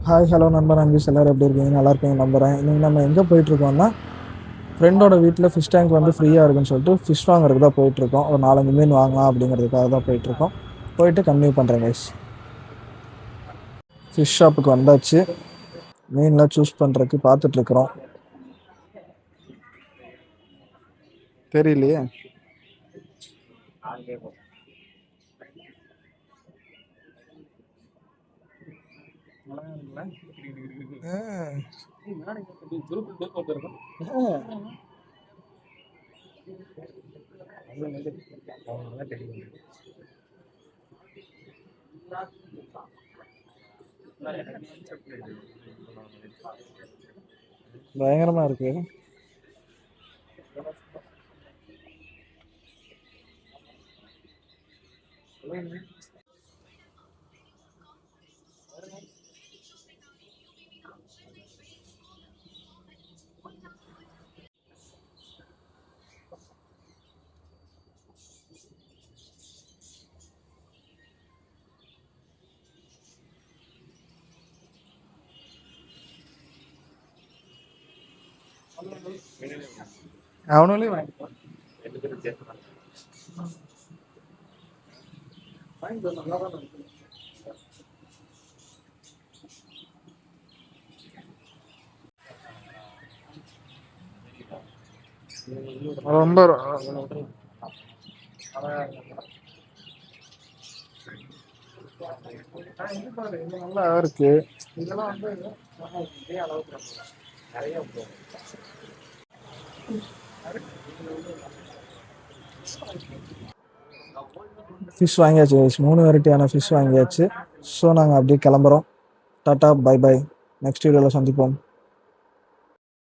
Hi hello நண்பர் நண்பீஸ் எல்லோரும் எப்படி இருக்கீங்க? நல்லா இருப்பீங்க நம்புகிறேன். இன்றைக்கி நம்ம எங்கே போயிட்டுருக்கோம்னா, ஃப்ரெண்டோட வீட்டில் ஃபிஷ் டேங்க் வந்து ஃப்ரீயாக இருக்குன்னு சொல்லிட்டு ஃபிஷ் வாங்குறதுக்கு தான் போயிட்டுருக்கோம். ஒரு 4-5 மீன் வாங்கலாம் அப்படிங்கிறதுக்காக தான் போயிட்டுருக்கோம். போயிட்டு கன்டினியூ பண்ணுறேன் கைஸ். ஃபிஷ் ஷாப்புக்கு வந்தாச்சு. மீன்லாம் சூஸ் பண்ணுறதுக்கு பார்த்துட்ருக்குறோம். தெரியலையே. பயங்கரமா இருக்கு. அவனே வாங்கிக்கலாம். ரொம்ப நல்லா இருக்கு. இதெல்லாம் வந்து இதே அளவுக்கு நிறைய ஃபிஷ் வாங்கியாச்சு. 3 வெரைட்டியான ஃபிஷ் வாங்கியாச்சு. ஸோ நாங்கள் அப்படியே கிளம்புறோம். Tata bye by. நெக்ஸ்ட் வீடியோவில் சந்திப்போம்.